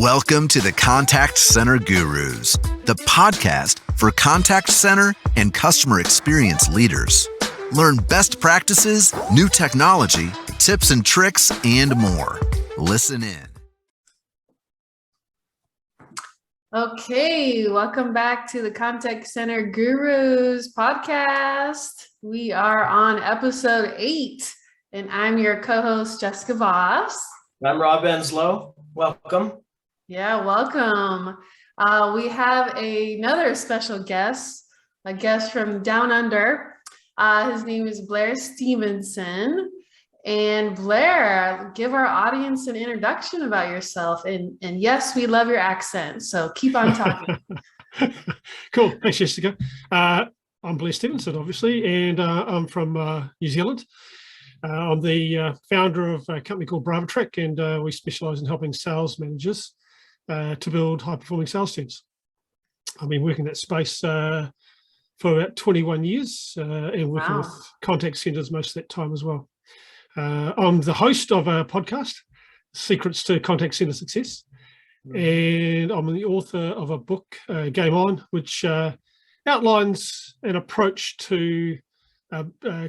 Welcome to the Contact Center Gurus, the podcast for contact center and customer experience leaders. Learn best practices, new technology, tips and tricks, and more. Listen in. Okay, welcome back to the Contact Center Gurus podcast. We are on episode 8, and I'm your co-host, Jessica Voss. I'm Rob Enslow. Welcome. Yeah, welcome. We have another special guest, a guest from down under. His name is Blair Stevenson. And Blair, give our audience an introduction about yourself. And yes, we love your accent, so keep on talking. Cool. Thanks, Jessica. I'm Blair Stevenson, obviously, and I'm from New Zealand. I'm the founder of a company called BravaTrak, and we specialize in helping sales managers to build high-performing sales teams. I've been working in that space for about 21 years and working with contact centers most of that time as well. I'm the host of a podcast, Secrets to Contact Center Success, and I'm the author of a book, Game On, which outlines an approach to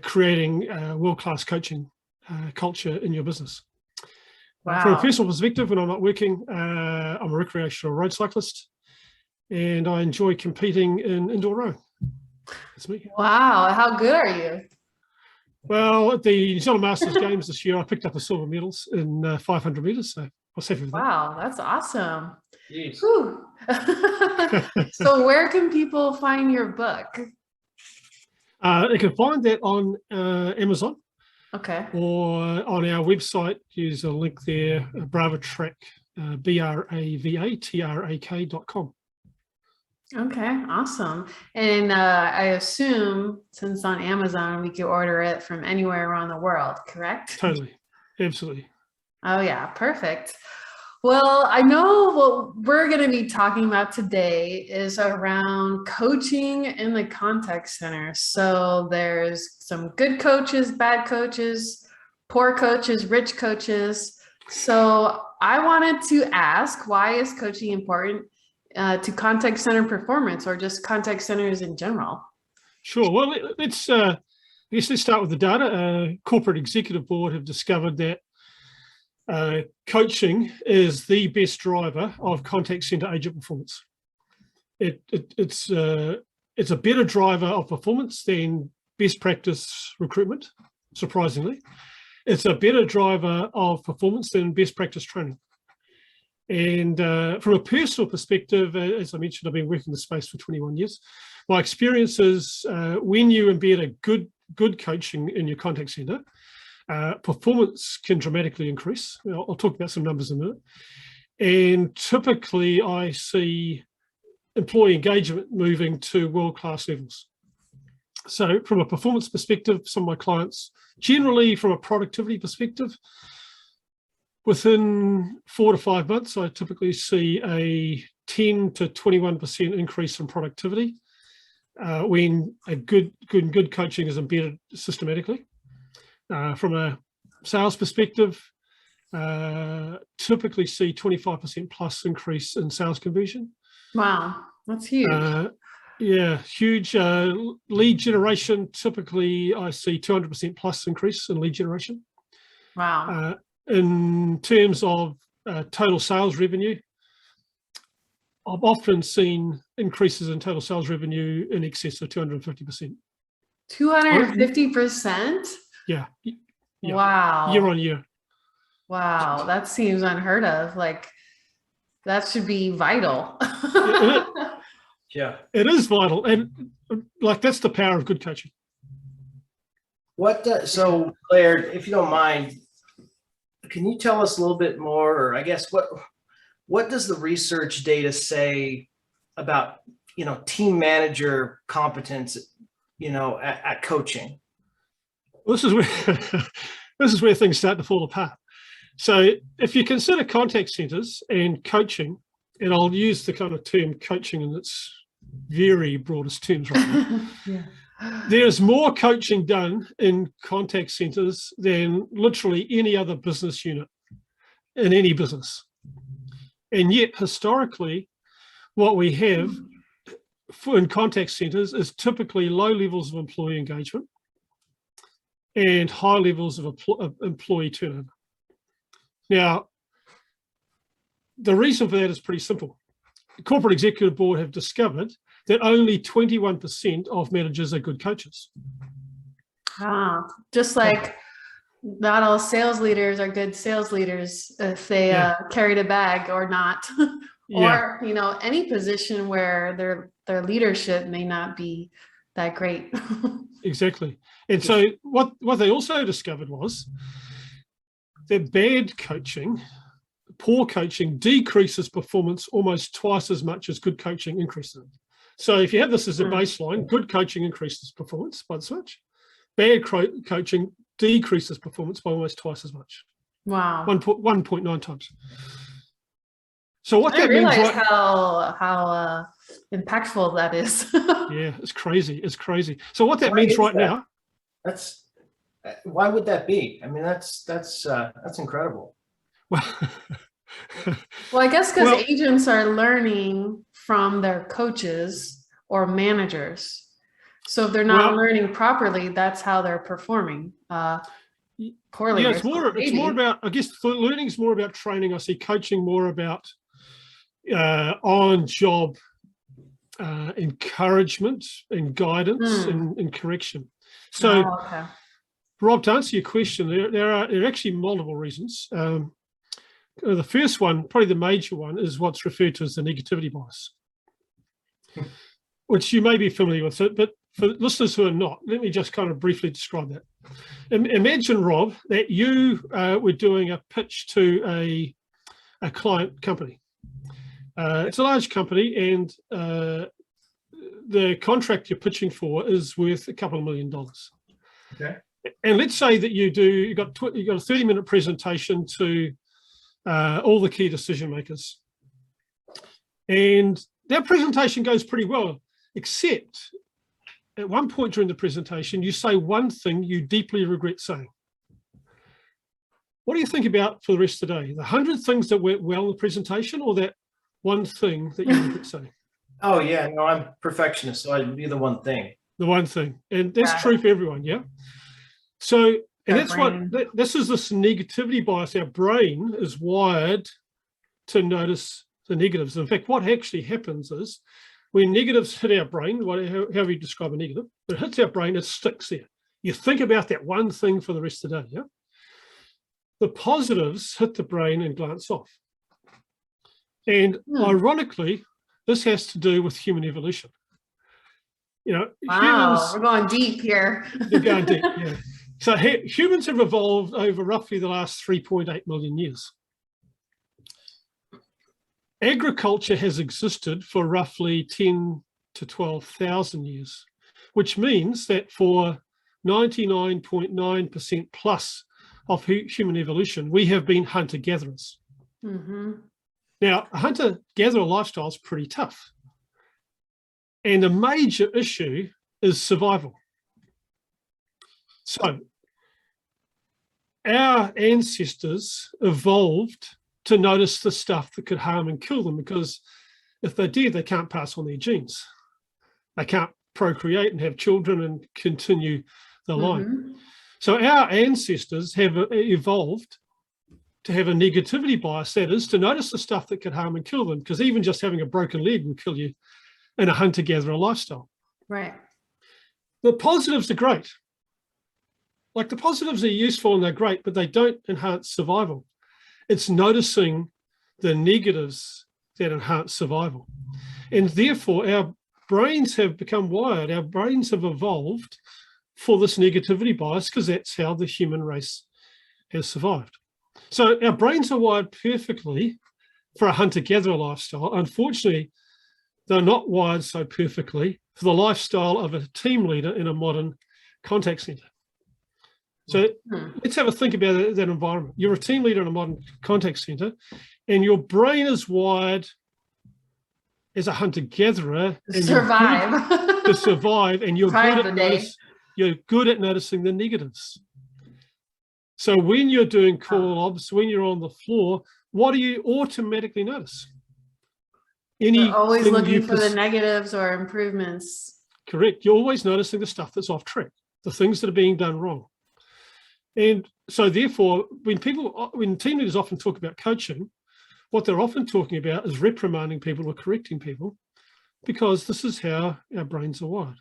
creating world-class coaching culture in your business. Wow. From a personal perspective, when I'm not working, I'm a recreational road cyclist, and I enjoy competing in indoor rowing. That's me. Wow, how good are you? Well, at the New Zealand Masters Games this year, I picked up the silver medals in 500 metres, so I was happy with that. Wow, that's awesome. Jeez. So where can people find your book? They can find that on Amazon. Okay. Or on our website. Use a link there, BravaTrak, BravaTrak.com. Okay, awesome. And I assume since on Amazon, we can order it from anywhere around the world, correct? Totally. Absolutely. Oh yeah, perfect. Well, I know what we're going to be talking about today is around coaching in the contact center. So there's some good coaches, bad coaches, poor coaches, rich coaches. So I wanted to ask, why is coaching important to contact center performance or just contact centers in general? Sure. Well, let's start with the data. Corporate Executive Board have discovered that coaching is the best driver of contact center agent performance. It's a better driver of performance than best practice recruitment, surprisingly. It's a better driver of performance than best practice training. And from a personal perspective, as I mentioned, I've been working in the space for 21 years. My experience is when you embed a good coaching in your contact center, performance can dramatically increase. I'll talk about some numbers in a minute. And typically I see employee engagement moving to world-class levels. So from a performance perspective, some of my clients, generally from a productivity perspective, within 4 to 5 months, I typically see a 10 to 21% increase in productivity when a good coaching is embedded systematically. From a sales perspective, typically see 25% plus increase in sales conversion. Wow, that's huge. Yeah, huge. Lead generation, typically I see 200% plus increase in lead generation. Wow. In terms of total sales revenue, I've often seen increases in total sales revenue in excess of 250%. 250%? Yeah. Wow. Year on year. Wow, that seems unheard of. Like, that should be vital. Yeah. It is vital. And like, that's the power of good coaching. So Blair, if you don't mind, can you tell us a little bit more, or I guess what does the research data say about, team manager competence, at coaching? Well, this is where things start to fall apart. So if you consider contact centers and coaching, and I'll use the kind of term coaching in its very broadest terms right now. Yeah. There's more coaching done in contact centers than literally any other business unit in any business. And yet, historically, what we have in contact centers is typically low levels of employee engagement and high levels of employee turnover. Now, the reason for that is pretty simple. The Corporate Executive Board have discovered that only 21% of managers are good coaches. Just like not all sales leaders are good sales leaders if they carried a bag or not. Or, you know, any position where their leadership may not be that great. Exactly. And so what they also discovered was that bad coaching, poor coaching, decreases performance almost twice as much as good coaching increases it. So if you have this as a baseline, good coaching increases performance by this much. Bad coaching decreases performance by almost twice as much. Wow. 1.9 times. So what that means, means, how impactful that is. Yeah, it's crazy. It's crazy. So what that means right now. That's why would that be? I mean, that's incredible. Well, I guess because agents are learning from their coaches or managers. So if they're not learning properly, that's how they're performing poorly. Yeah, it's more about, I guess learning is more about training. I see coaching more about on-job encouragement and guidance and correction. So, Rob, to answer your question, there are actually multiple reasons. The first one, probably the major one, is what's referred to as the negativity bias, which you may be familiar with. But for listeners who are not, let me just kind of briefly describe that. Imagine, Rob, that you were doing a pitch to a client company. It's a large company, and the contract you're pitching for is worth a couple of $1 million. Okay. And let's say that you got a 30-minute presentation to all the key decision makers, and that presentation goes pretty well, except at one point during the presentation, you say one thing you deeply regret saying. What do you think about for the rest of the day? The 100 things that went well in the presentation, or that one thing that you regret saying? Oh yeah, no, I'm a perfectionist, so I'd be the one thing. The one thing, and that's true for everyone, yeah. So, and that's this is this negativity bias. Our brain is wired to notice the negatives. In fact, what actually happens is when negatives hit our brain, however you describe a negative, it hits our brain, it sticks there. You think about that one thing for the rest of the day, yeah. The positives hit the brain and glance off. And ironically, this has to do with human evolution. You know, humans, we're going deep here. They're going deep, yeah. So humans have evolved over roughly the last 3.8 million years. Agriculture has existed for roughly 10 to 12,000 years, which means that for 99.9% plus of human evolution, we have been hunter-gatherers. Now, a hunter-gatherer lifestyle is pretty tough. And a major issue is survival. So, our ancestors evolved to notice the stuff that could harm and kill them, because if they did, they can't pass on their genes. They can't procreate and have children and continue the line. So our ancestors have evolved to have a negativity bias, that is, to notice the stuff that could harm and kill them, because even just having a broken leg will kill you in a hunter-gatherer lifestyle. Right. The positives are great. Like, the positives are useful and they're great, but they don't enhance survival. It's noticing the negatives that enhance survival. And therefore, our brains have become wired. Our brains have evolved for this negativity bias, because that's how the human race has survived. So our brains are wired perfectly for a hunter-gatherer lifestyle. Unfortunately, they're not wired so perfectly for the lifestyle of a team leader in a modern contact center. So let's have a think about that environment. You're a team leader in a modern contact center, and your brain is wired as a hunter-gatherer to survive. To survive, and you're good at noticing the negatives. So when you're doing call ops, when you're on the floor, what do you automatically notice? You're always Anything looking for the negatives or improvements. Correct. You're always noticing the stuff that's off track, the things that are being done wrong. And so therefore, when team leaders often talk about coaching, what they're often talking about is reprimanding people or correcting people, because this is how our brains are wired.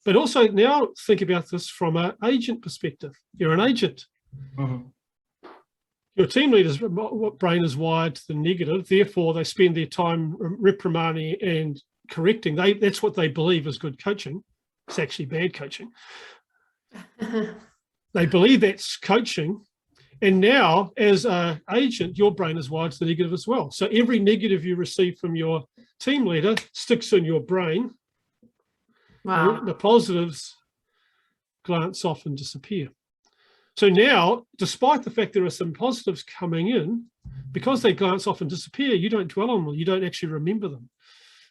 But also now think about this from an agent perspective. You're an agent. Mhm. Your team leader's brain is wired to the negative, therefore they spend their time reprimanding and correcting. That's what they believe is good coaching. It's actually bad coaching. They believe that's coaching. And now, as an agent, your brain is wired to the negative as well. So every negative you receive from your team leader sticks in your brain. Wow. The positives glance off and disappear. So now, despite the fact there are some positives coming in, because they glance off and disappear, you don't dwell on them. You don't actually remember them.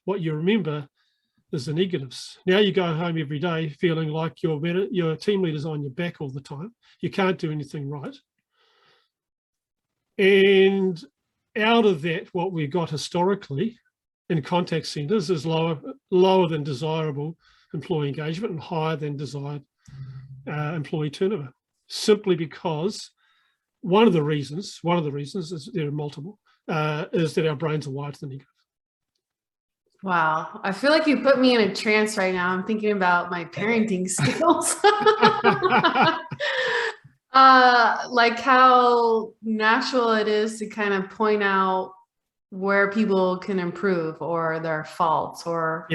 What you remember is the negatives. Now you go home every day feeling like your team leader's on your back all the time. You can't do anything right. And out of that, what we've got historically in contact centers is lower than desirable employee engagement and higher than desired employee turnover. Simply because one of the reasons is, there are multiple, is that our brains are wired to the negative. Wow. I feel like you put me in a trance right now. I'm thinking about my parenting skills. Like how natural it is to kind of point out where people can improve or their faults or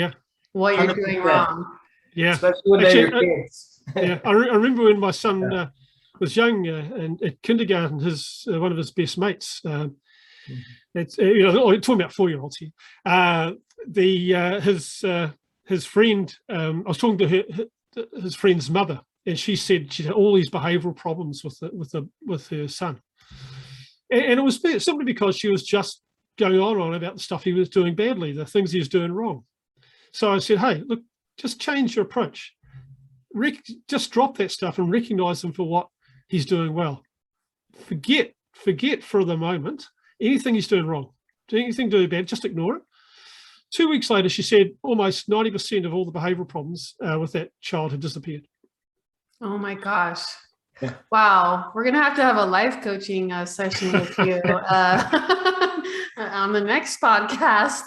what you're doing wrong. Yeah. Especially when they're your kids. Yeah. I remember when my son was young and at kindergarten, one of his best mates, it's talking about 4-year-olds here. His friend, I was talking to his friend's mother, and she said she had all these behavioural problems with her son, and it was simply because she was just going on about the stuff he was doing badly, the things he was doing wrong. So I said, hey, look, just change your approach. Just drop that stuff and recognise him for what he's doing well. Forget for the moment anything he's doing wrong, anything doing bad, just ignore it. 2 weeks later, she said almost 90% of all the behavioural problems with that child had disappeared. Oh my gosh. Yeah. Wow. We're going to have a life coaching session with you on the next podcast.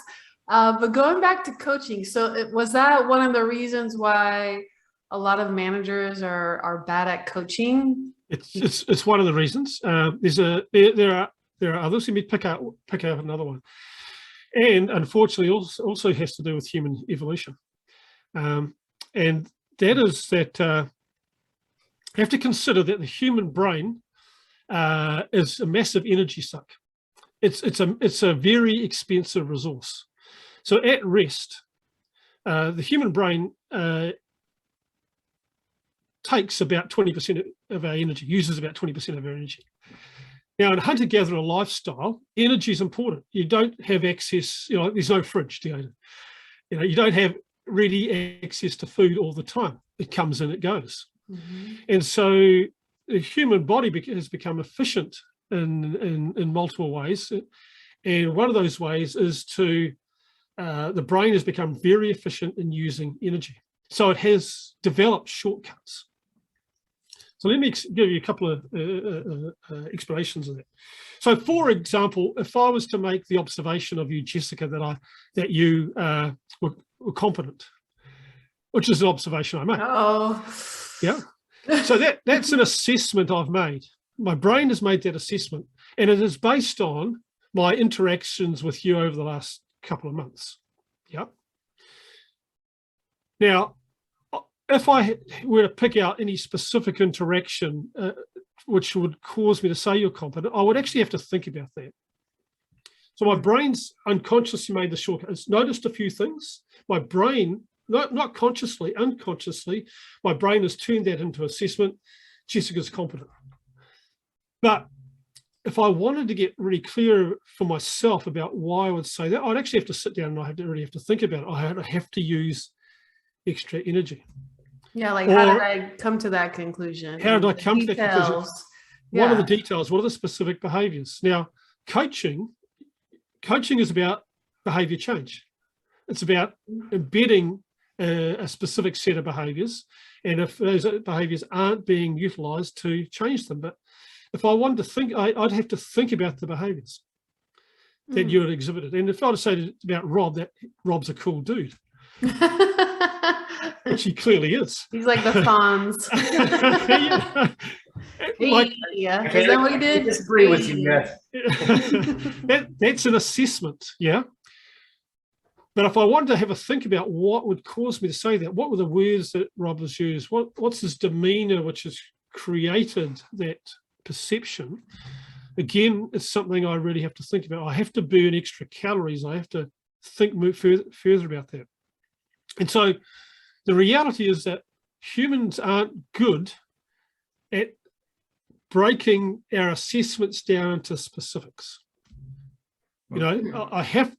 But going back to coaching, so was that one of the reasons why a lot of managers are bad at coaching? It's one of the reasons. There are others. Let me pick out another one. And unfortunately, also has to do with human evolution. And that is that you have to consider that the human brain is a massive energy suck. It's a very expensive resource. So at rest, the human brain takes about 20% of our energy, uses about 20% of our energy. Now, in hunter-gatherer lifestyle, energy is important. You don't have access, there's no fridge to go to. You don't have ready access to food all the time. It comes and it goes. Mm-hmm. And so the human body has become efficient in multiple ways. And one of those ways is the brain has become very efficient in using energy. So it has developed shortcuts. So let me give you a couple of explanations of that. So, for example, if I was to make the observation of you, Jessica, that you were competent, which is an observation I made. Oh, yeah. So that's an assessment I've made. My brain has made that assessment, and it is based on my interactions with you over the last couple of months. Yeah. Now, if I were to pick out any specific interaction which would cause me to say you're competent, I would actually have to think about that. So my brain's unconsciously made the shortcut. It's noticed a few things. My brain, not consciously, unconsciously, my brain has turned that into assessment. Jessica's competent. But if I wanted to get really clear for myself about why I would say that, I'd actually have to sit down and I really have to think about it. I have to use extra energy. Yeah, like how did I come to that conclusion? How did I come to that conclusion? Yeah. What are the details? What are the specific behaviors? Now, coaching is about behavior change. It's about embedding a specific set of behaviors, and if those behaviors aren't being utilized, to change them. But if I wanted to think, I'd have to think about the behaviors that you had exhibited. And if I were to say about Rob, that Rob's a cool dude, which he clearly is. He's like the Fonz. Yeah, is that what he did? I disagree with you, yes. That's an assessment, yeah. But if I wanted to have a think about what would cause me to say that, what were the words that Rob has used? What's his demeanor which has created that perception? Again, it's something I really have to think about. I have to burn extra calories. I have to think further about that. And so the reality is that humans aren't good at breaking our assessments down to specifics. You know,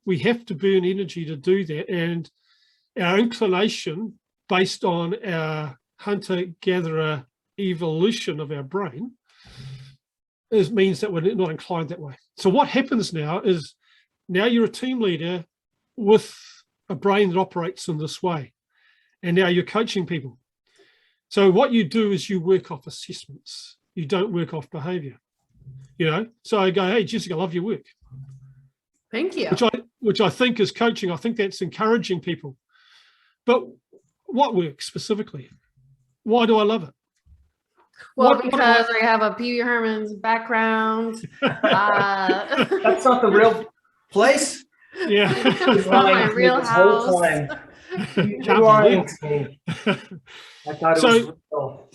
we have to burn energy to do that, and our inclination, based on our hunter-gatherer evolution of our brain, means that we're not inclined that way. So what happens now is, now you're a team leader with a brain that operates in this way, and now you're coaching people. So what you do is you work off assessments. You don't work off behavior. You know, so I go, hey, Jessica, I love your work. Thank you. Which I think is coaching. I think that's encouraging people. But what works specifically? Why do I love it? Well, because I have a Pee Wee Herman's background. That's not the real place. Yeah. It's not my real house. You're lying to me. I thought it was real.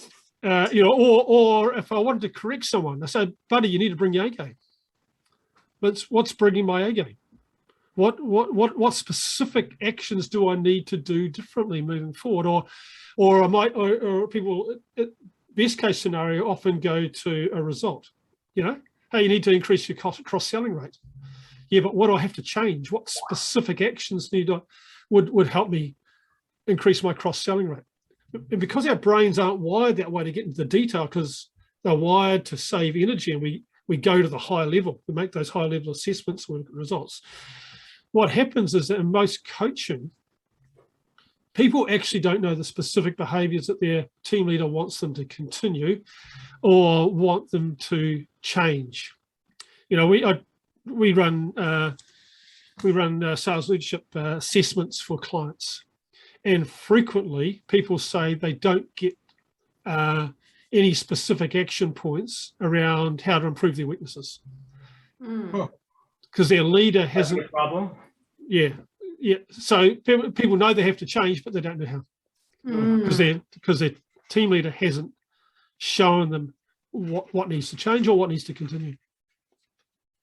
You know, or if I wanted to correct someone, I said, buddy, you need to bring your A game. But what's bringing my A game? What specific actions do I need to do differently moving forward? Or people, best case scenario, often go to a result. You know, hey, you need to increase your cross-selling rate. Yeah, but what do I have to change? What specific actions would help me increase my cross-selling rate? And because our brains aren't wired that way to get into the detail, because they're wired to save energy, and we go to the high level, we make those high level assessments or results. What happens is that in most coaching, people actually don't know the specific behaviors that their team leader wants them to continue or want them to change. You know, we run sales leadership assessments for clients, and frequently people say they don't get any specific action points around how to improve their weaknesses, because their leader hasn't. That's a problem. Yeah. So people know they have to change, but they don't know how, because their team leader hasn't shown them what needs to change or what needs to continue.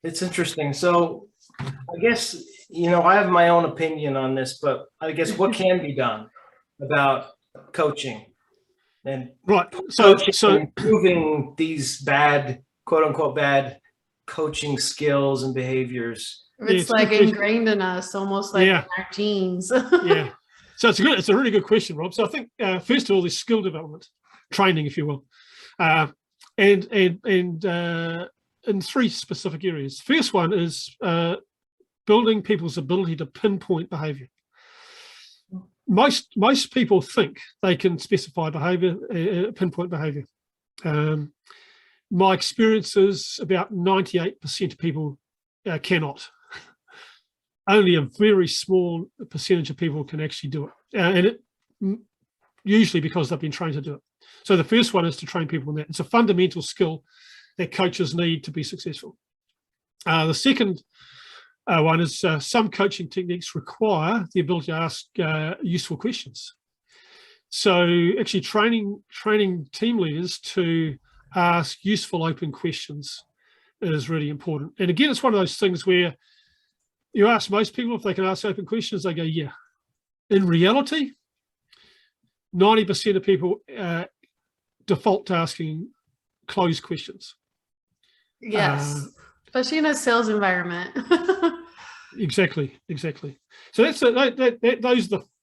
It's interesting. So I guess, you know, I have my own opinion on this, but I guess what can be done about coaching and so improving these bad, quote unquote, bad coaching skills and behaviors. It's like ingrained in us, almost like in our genes. Yeah. So it's a really good question, Rob. So I think first of all, there's skill development, training, if you will, and in three specific areas. First one is building people's ability to pinpoint behavior. Most people think they can specify behavior, pinpoint behavior. My experience is about 98% of people cannot. Only a very small percentage of people can actually do it, and usually because they've been trained to do it. So the first one is to train people in that. It's a fundamental skill that coaches need to be successful. The second one is some coaching techniques require the ability to ask useful questions. So actually training team leaders to ask useful open questions is really important. And again, it's one of those things where you ask most people if they can ask open questions, they go, yeah. In reality, 90% of people default to asking closed questions. Yes, especially in a sales environment. Exactly. So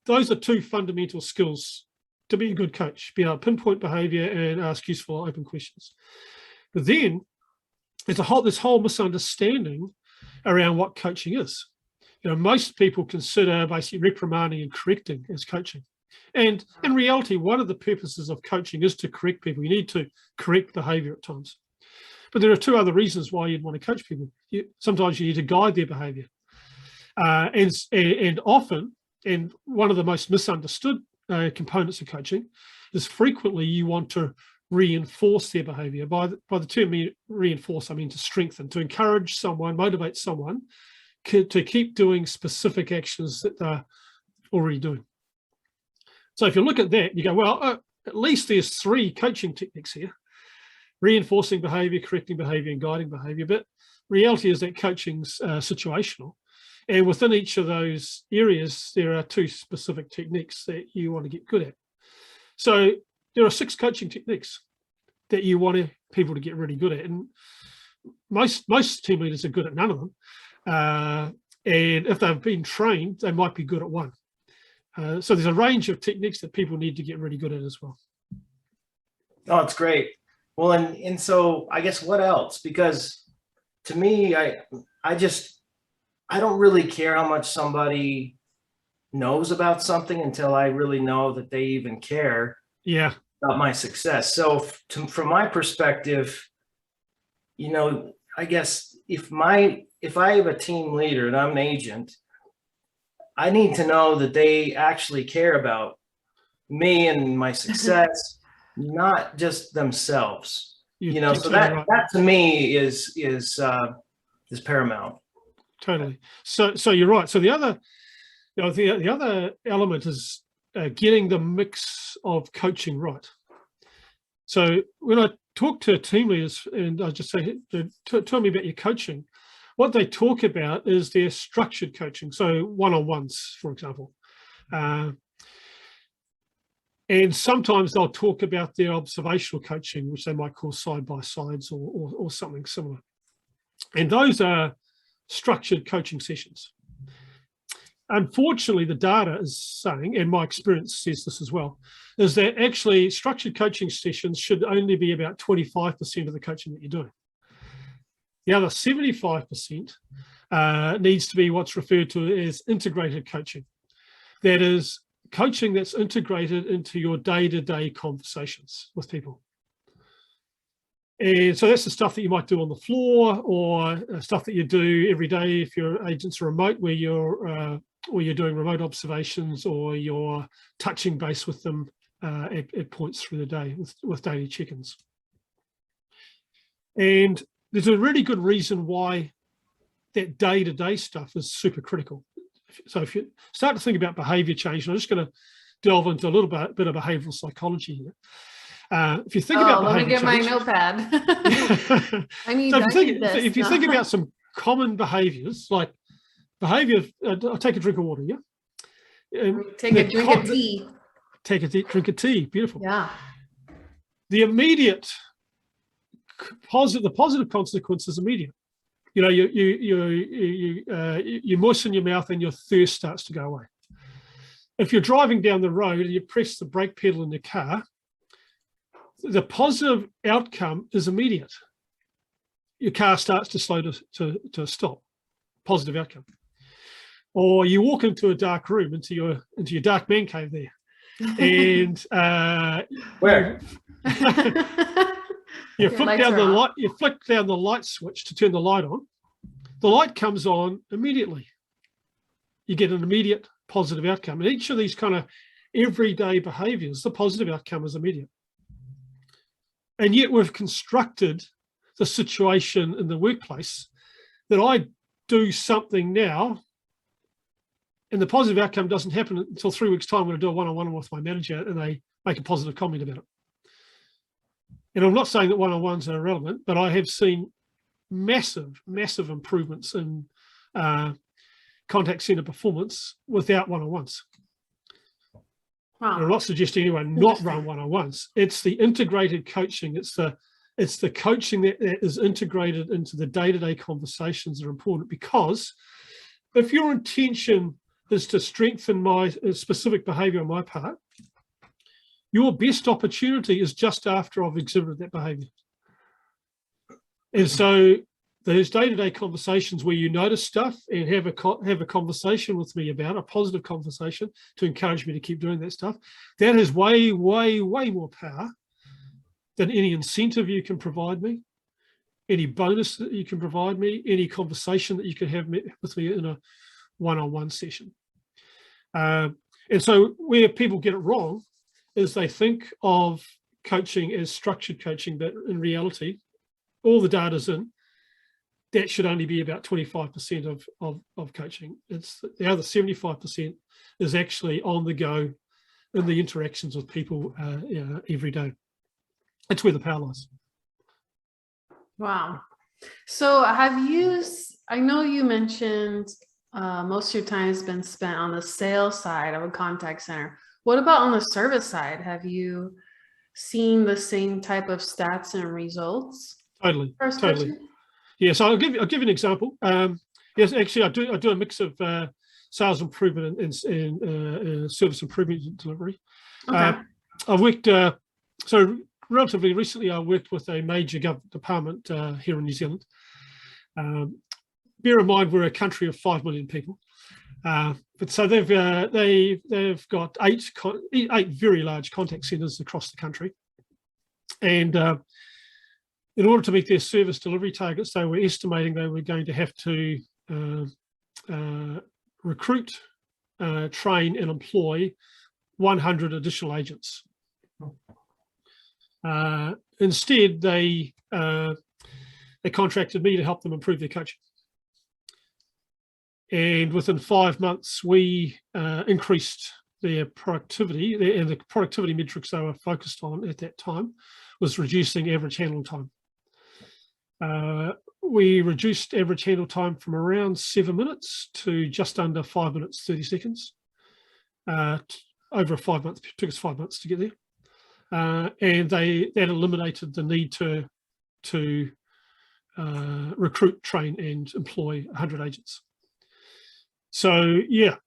those are two fundamental skills to be a good coach: be able to pinpoint behavior and ask useful open questions. But then there's this whole misunderstanding around what coaching is. Most people consider basically reprimanding and correcting as coaching. And in reality, one of the purposes of coaching is to correct people. You need to correct behavior at times. But there are two other reasons why you'd want to coach people. Sometimes you need to guide their behavior. And often, and one of the most misunderstood components of coaching is frequently you want to reinforce their behavior. By the term reinforce, I mean to strengthen, to encourage someone, motivate someone to keep doing specific actions that they're already doing. So if you look at that, you go, well, at least there's 3 coaching techniques here: reinforcing behavior, correcting behavior, and guiding behavior. But reality is that coaching's situational. And within each of those areas, there are 2 specific techniques that you want to get good at. So there are 6 coaching techniques that you want people to get really good at. And most team leaders are good at none of them. And if they've been trained, they might be good at one. So there's a range of techniques that people need to get really good at as well. Oh, it's great. Well, and so I guess what else? Because to me, I don't really care how much somebody knows about something until I really know that they even care about my success. So from my perspective, I guess if I have a team leader and I'm an agent, I need to know that they actually care about me and my success, not just themselves. So that to me is paramount. Totally. So you're right. So the other element is getting the mix of coaching right. So when I talk to team leaders and I just say, tell me about your coaching, what they talk about is their structured coaching. So one-on-ones, for example. And sometimes they'll talk about their observational coaching, which they might call side-by-sides or something similar. And those are structured coaching sessions. Unfortunately, the data is saying, and my experience says this as well, is that actually structured coaching sessions should only be about 25% of the coaching that you're doing. The other 75% needs to be what's referred to as integrated coaching. That is coaching that's integrated into your day-to-day conversations with people. And so that's the stuff that you might do on the floor, or stuff that you do every day if your agents are remote, where you're doing remote observations, or you're touching base with them at points through the day with daily check-ins. And there's a really good reason why that day-to-day stuff is super critical. So if you start to think about behavior change, and I'm just going to delve into a little bit of behavioral psychology here. If you think about behavior change, let me get my notepad. If you think about some common behaviors, like behavior, I'll take a drink of water, yeah? Take a drink of tea. Take a drink of tea, beautiful. Yeah. The immediate the positive consequence is immediate. You moisten your mouth and your thirst starts to go away. If you're driving down the road and you press the brake pedal in your car, the positive outcome is immediate. Your car starts to slow to a stop. Positive outcome. Or you walk into a dark room, into your dark man cave there, and where you flick down the light. You flick down the light switch to turn the light on. The light comes on immediately. You get an immediate positive outcome. And each of these kind of everyday behaviors, the positive outcome is immediate. And yet we've constructed the situation in the workplace that I do something now, and the positive outcome doesn't happen until 3 weeks' time when I do a one-on-one with my manager and they make a positive comment about it. And I'm not saying that one-on-ones are irrelevant, but I have seen massive improvements in contact center performance without one-on-ones. Wow. I'm not suggesting anyone not run one-on-ones. It's the integrated coaching. It's the coaching that is integrated into the day-to-day conversations that are important, because if your intention is to strengthen my specific behavior on my part, your best opportunity is just after I've exhibited that behavior. And so those day-to-day conversations where you notice stuff and have a conversation with me about a positive conversation to encourage me to keep doing that stuff, that has way, way, way more power than any incentive you can provide me, any bonus that you can provide me, any conversation that you can have with me in a one-on-one session. And so where people get it wrong is they think of coaching as structured coaching, but in reality, all the data's in. That should only be about 25% of coaching. It's the other 75% is actually on the go in the interactions with people every day. That's where the power lies. Wow. So I know you mentioned most of your time has been spent on the sales side of a contact center. What about on the service side? Have you seen the same type of stats and results? Totally. Yeah, so I'll give you an example. Yes, actually, I do a mix of sales improvement and service improvement and delivery. Okay. I've worked so relatively recently. I worked with a major government department here in New Zealand. Bear in mind, we're a country of 5 million people, but so they've got eight very large contact centres across the country, and in order to meet their service delivery targets, they were estimating they were going to have to recruit, train and employ 100 additional agents. Instead, they contracted me to help them improve their coaching. And within 5 months, we increased their productivity, and the productivity metrics they were focused on at that time was reducing average handle time. We reduced average handle time from around 7 minutes to just under 5 minutes, 30 seconds. Over 5 months, it took us 5 months to get there. And that eliminated the need to recruit, train and employ 100 agents. So yeah,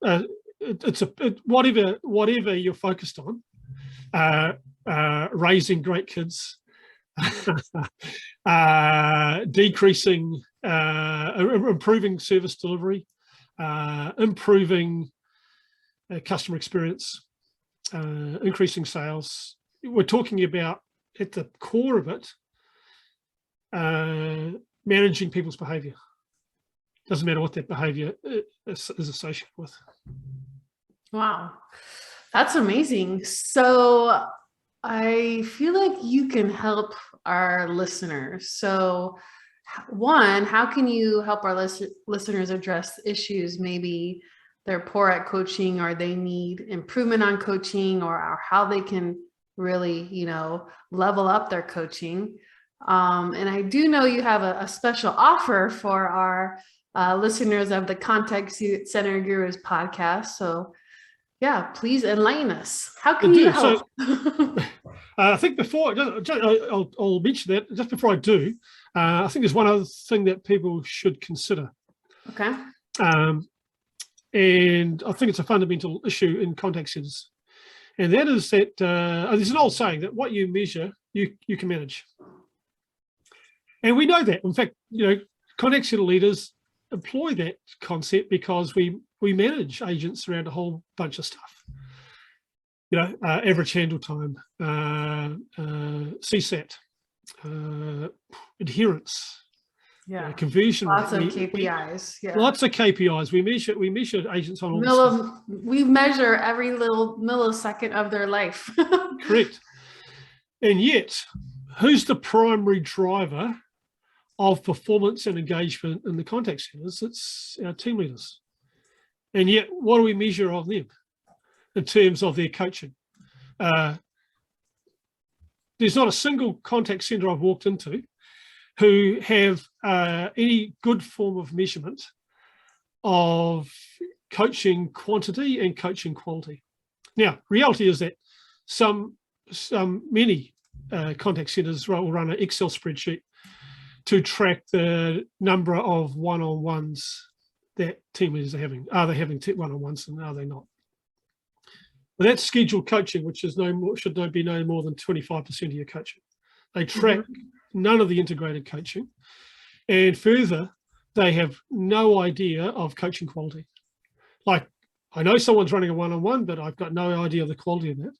whatever you're focused on, raising great kids, decreasing, improving service delivery, improving customer experience, increasing sales. We're talking about, at the core of it, managing people's behavior. Doesn't matter what that behavior is associated with. Wow, that's amazing. So I feel like you can help our listeners. So one, how can you help our listeners address issues? Maybe they're poor at coaching, or they need improvement on coaching, or how they can really, level up their coaching. And I do know you have a special offer for our listeners of the Contact Center Gurus podcast. So yeah, please enlighten us. How can you help? So, I think before, I'll mention that just before I do, I think there's one other thing that people should consider. Okay. And I think it's a fundamental issue in contact centers. And that is that there's an old saying that what you measure, you can manage. And we know that. In fact, contact center leaders employ that concept because we manage agents around a whole bunch of stuff. Average handle time, CSAT, adherence, conversion lots rate. Of KPIs. Lots of KPIs. We measure agents on all this stuff. We measure every little millisecond of their life. Correct. And yet, who's the primary driver of performance and engagement in the contact centers? It's our team leaders. And yet, what do we measure of them in terms of their coaching? There's not a single contact center I've walked into who have any good form of measurement of coaching quantity and coaching quality. Now, reality is that many contact centers will run an Excel spreadsheet to track the number of one-on-ones that team leaders are having. Are they having one-on-ones and are they not? But that's scheduled coaching, which is should be no more than 25% of your coaching. They track none of the integrated coaching, and further, they have no idea of coaching quality. Like, I know someone's running a one-on-one, but I've got no idea of the quality of that.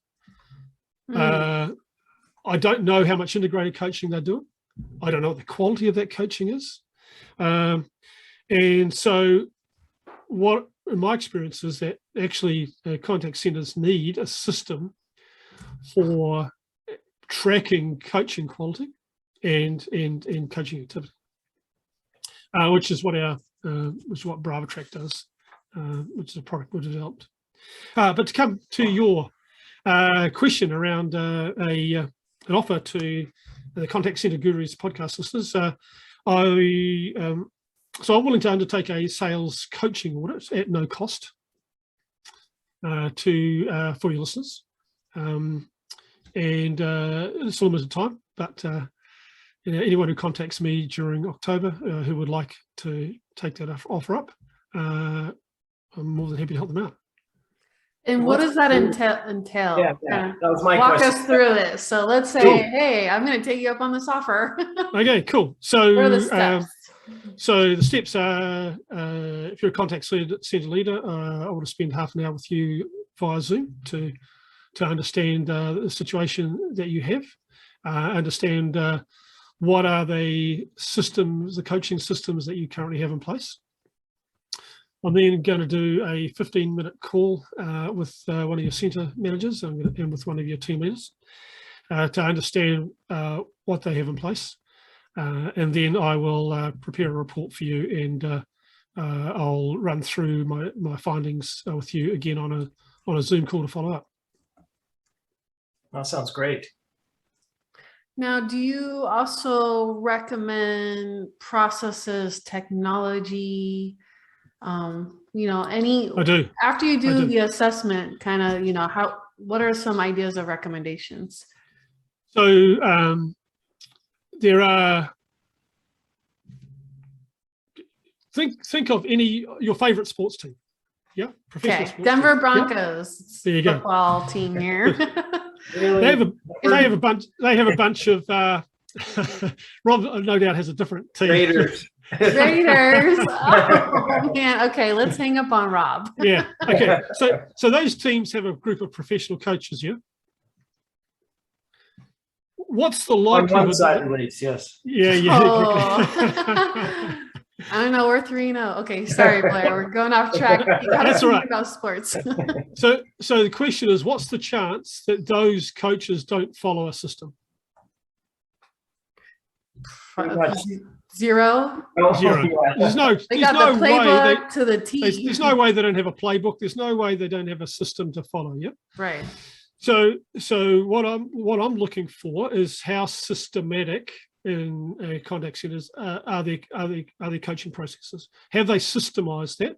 I don't know how much integrated coaching they're doing. I don't know what the quality of that coaching is. And so what, in my experience, is that actually contact centers need a system for tracking coaching quality and coaching activity, which is what what BravaTrak does, which is a product we developed. But to come to your question around an offer to the Contact Center Gurus podcast listeners, so I'm willing to undertake a sales coaching audit at no cost for your listeners, and it's a limited time. But anyone who contacts me during October who would like to take that offer up, I'm more than happy to help them out. And what does that entail? Yeah, that was my Walk question. us through it. So let's say, Cool. hey, I'm going to take you up on this offer. Okay, cool. So, What are the steps? So the steps are, if you're a contact center leader, I want to spend half an hour with you via Zoom to understand the situation that you have, understand what are the systems, the coaching systems that you currently have in place. I'm then going to do a 15-minute call with one of your center managers and with one of your team leaders to understand what they have in place. And then I will prepare a report for you, and I'll run through my findings with you again on a Zoom call to follow up. That sounds great. Now, do you also recommend processes, technology, any, I do. after you do the assessment, kind of, what are some ideas of recommendations? So there are, think of your favorite sports team. Yeah, professional sports Denver team. Broncos. There you go. Football team here. Really? They have a bunch of Rob no doubt has a different team. Raiders. Raiders. Oh man. Okay, let's hang up on Rob. Yeah. Okay. So those teams have a group of professional coaches. Yeah. What's the likelihood? On one side, at least, yes. Yeah. Oh. I don't know. We're 3-0. Okay, sorry, Blair. We're going off track. That's all right. About sports. So the question is, what's the chance that those coaches don't follow a system? Zero. Zero. There's no. They got no the way playbook to the T. there's no way they don't have a playbook. There's no way they don't have a system to follow. Yeah. Right. So what I'm looking for is how systematic in contact centers are their coaching processes. Have they systemized that?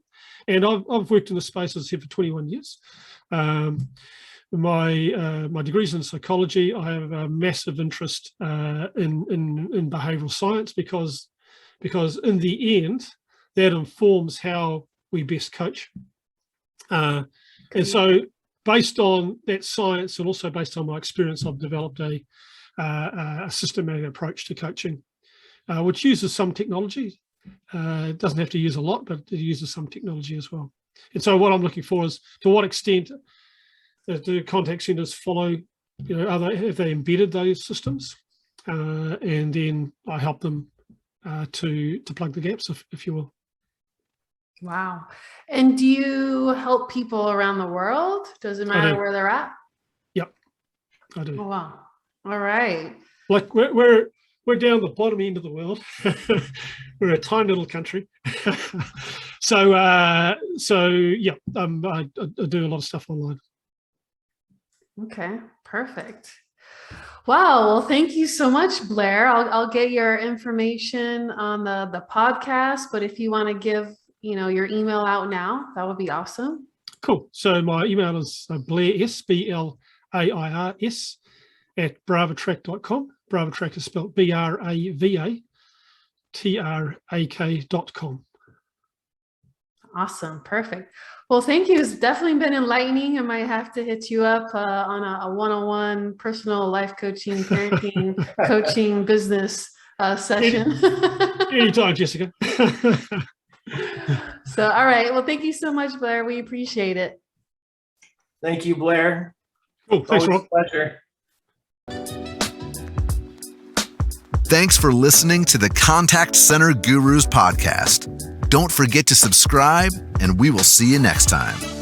And I've worked in the space, as I said, for 21 years. My degree's in psychology. I have a massive interest in behavioral science because in the end that informs how we best coach. And so based on that science and also based on my experience, I've developed a systematic approach to coaching, which uses some technology. It doesn't have to use a lot, but it uses some technology as well. And so what I'm looking for is to what extent do contact centers follow, have they embedded those systems? And then I help them to plug the gaps, if you will. Wow. And do you help people around the world? Does it matter where they're at? Yep, I do. Oh, wow. All right. Like we're down the bottom end of the world. We're a tiny little country. So yeah, I do a lot of stuff online. Okay, perfect. Wow. Well, thank you so much, Blair. I'll get your information on the podcast, but if you want to give your email out now, that would be awesome. Cool. So my email is blairs, BLAIRS, at bravatrak.com. BravaTrak is spelled BRAVATRAK.com. Awesome. Perfect. Well, thank you. It's definitely been enlightening. I might have to hit you up on a one-on-one personal life coaching, parenting, coaching, business session. Anytime, Jessica. So, all right. Well, thank you so much, Blair. We appreciate it. Thank you, Blair. Cool. Thanks, Always Rob. a pleasure. Thanks for listening to the Contact Center Gurus podcast. Don't forget to subscribe, and we will see you next time.